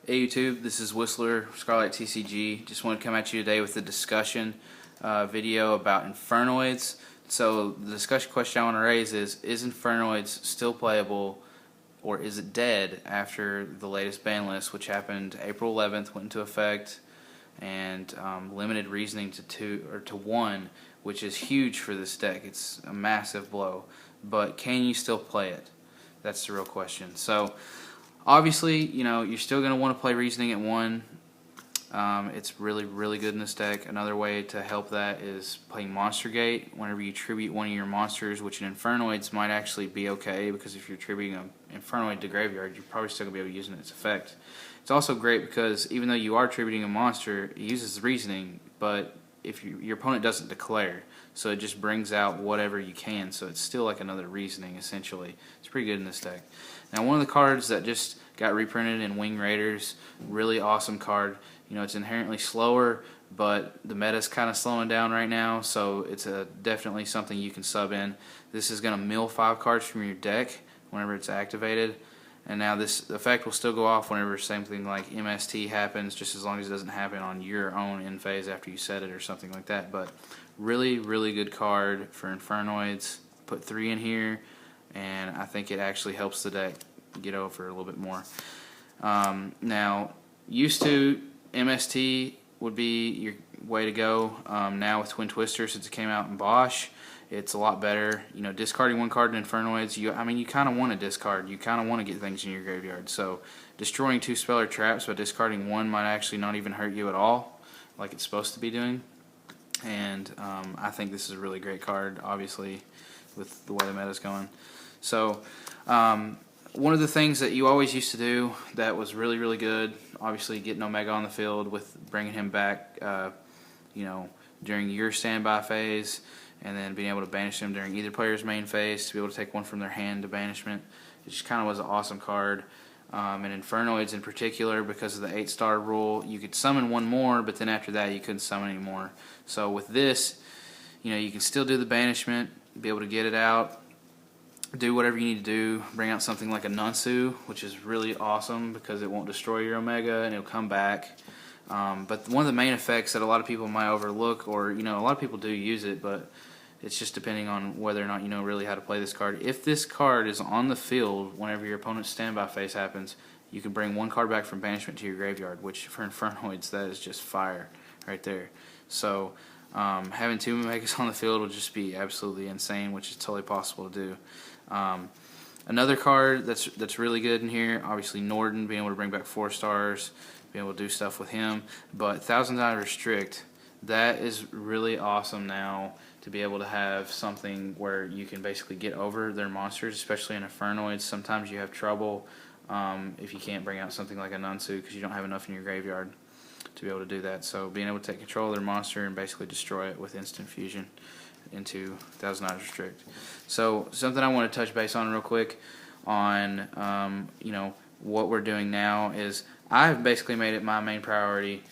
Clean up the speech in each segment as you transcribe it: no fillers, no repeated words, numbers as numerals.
Hey YouTube, this is Whistler, Scarlight TCG. Just want to come at you today with a discussion video about Infernoids. So the discussion question I want to raise is Infernoids still playable, or is it dead after the latest ban list, which happened April 11th, went into effect, and limited reasoning to 1, which is huge for this deck. It's a massive blow, but can you still play it? That's the real question. So obviously, you're still going to want to play Reasoning at 1. It's really good in this deck. Another way to help that is playing Monster Gate. Whenever you tribute one of your monsters, which in Infernoids might actually be okay, because if you're tributing an Infernoid to graveyard, you're probably still going to be able to use its effect. It's also great because even though you are tributing a monster, it uses Reasoning, but if your opponent doesn't declare, so it just brings out whatever you can, so it's still like another Reasoning essentially. It's pretty good in this deck. Now, one of the cards that just got reprinted in Wing Raiders, really awesome card. It's inherently slower, but the meta's kind of slowing down right now, so it's definitely something you can sub in. This is going to mill 5 cards from your deck whenever it's activated, and now this effect will still go off whenever same thing like MST happens, just as long as it doesn't happen on your own end phase after you set it or something like that. But really good card for Infernoids. Put 3 in here, and I think it actually helps the deck get over a little bit more. Now, used to MST would be your way to go. Now with Twin Twister, since it came out in Bosch, it's a lot better. Discarding 1 card in Infernoids, you kind of want to discard. You kind of want to get things in your graveyard. So destroying 2 spell or traps by discarding 1 might actually not even hurt you at all, like it's supposed to be doing. And I think this is a really great card, obviously, with the way the meta's going. So one of the things that you always used to do that was really good, obviously getting Omega on the field with bringing him back, during your standby phase, and then being able to banish him during either player's main phase to be able to take 1 from their hand to banishment. It just kind of was an awesome card. And Infernoids in particular, because of the 8-star rule, you could summon 1 more, but then after that you couldn't summon anymore. So with this, you can still do the banishment, be able to get it out, do whatever you need to do, bring out something like a Nunsu, which is really awesome because it won't destroy your Omega and it'll come back. But one of the main effects that a lot of people might overlook, or a lot of people do use it, but it's just depending on whether or not you know really how to play this card. If this card is on the field whenever your opponent's standby phase happens, you can bring 1 card back from banishment to your graveyard, which for Infernoids, that is just fire right there. So having 2 Omegas on the field will just be absolutely insane, which is totally possible to do. Another card that's really good in here, obviously Norden, being able to bring back 4 stars, being able to do stuff with him. But 1,000 Restrict, that is really awesome now to be able to have something where you can basically get over their monsters, especially in Infernoids. Sometimes you have trouble if you can't bring out something like a Nunsu because you don't have enough in your graveyard to be able to do that. So being able to take control of their monster and basically destroy it with instant fusion into 1,000 Restrict. So something I want to touch base on real quick on what we're doing now is I've basically made it my main priority,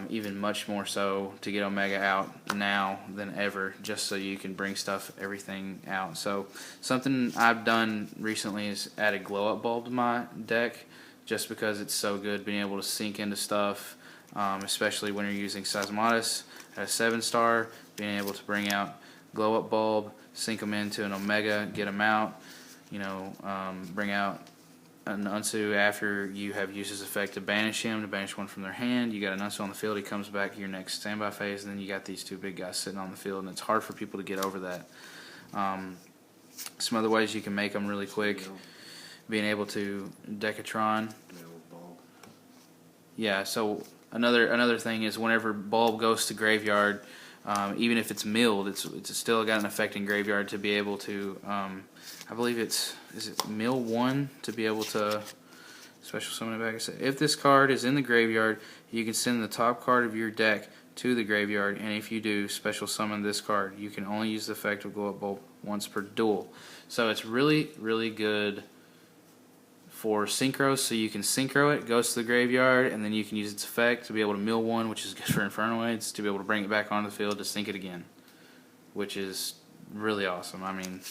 even much more so, to get Omega out now than ever, just so you can bring everything out. So something I've done recently is added Glow Up Bulb to my deck, just because it's so good being able to sink into stuff, especially when you're using Seismotus at a 7-star, being able to bring out Glow Up Bulb, sink them into an Omega, get them out, bring out an Nunsu after you have used his effect to banish him, to banish 1 from their hand. You got a Nunsu on the field, he comes back to your next standby phase, and then you got these 2 big guys sitting on the field, and it's hard for people to get over that. Some other ways you can make them really quick, being able to Decatron. Yeah, so another thing is whenever Bulb goes to graveyard, even if it's milled, it's still got an effect in graveyard to be able to, I believe is it mill 1 to be able to special summon it back. If this card is in the graveyard, you can send the top card of your deck to the graveyard, and if you do, special summon this card. You can only use the effect of Glow Up Bulb once per duel. So it's really good for synchros, so you can synchro it, goes to the graveyard, and then you can use its effect to be able to mill 1, which is good for Infernoids, to be able to bring it back onto the field to sync it again, which is really awesome. I mean,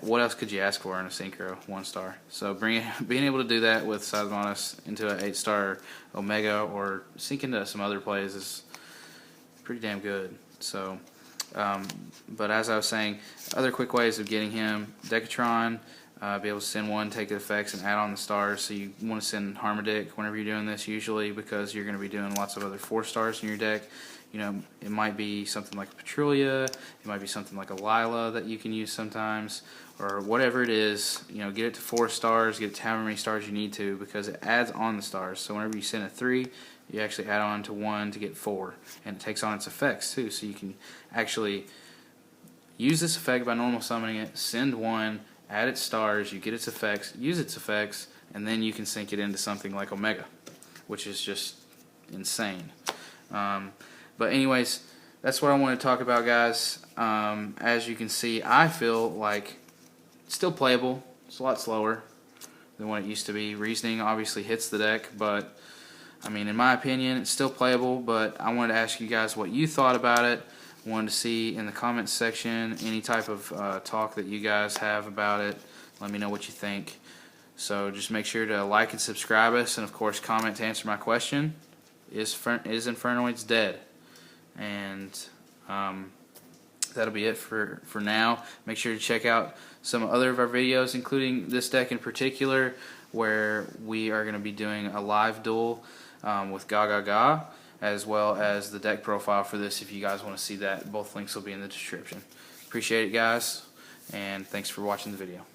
what else could you ask for in a synchro 1-star? So being able to do that with Seismonis into an 8-star Omega or sync into some other plays is pretty damn good. So, but as I was saying, other quick ways of getting him: Decatron, be able to send one, take the effects, and add on the stars. So you want to send Harmadic whenever you're doing this, usually, because you're going to be doing lots of other 4-stars in your deck. You know, it might be something like a Petrulia, it might be something like a Lila that you can use sometimes, or whatever it is. You know, get it to 4 stars, get it to however many stars you need to, because it adds on the stars. So whenever you send a 3, you actually add on to 1 to get 4, and it takes on its effects too. So you can actually use this effect by normal summoning it, send 1, add its stars, you get its effects, use its effects, and then you can sync it into something like Omega, which is just insane. But anyways, that's what I want to talk about, guys. As you can see, I feel like it's still playable. It's a lot slower than what it used to be. Reasoning obviously hits the deck, but I mean, in my opinion, it's still playable. But I wanted to ask you guys what you thought about it. Wanted to see in the comments section any type of talk that you guys have about it. Let me know what you think. So just make sure to like and subscribe us, and of course comment to answer my question: Is Infernoids dead? And that'll be it for now. Make sure to check out some other of our videos, including this deck in particular, where we are going to be doing a live duel with Gaga, as well as the deck profile for this. If you guys want to see that, both links will be in the description. Appreciate it, guys, and thanks for watching the video.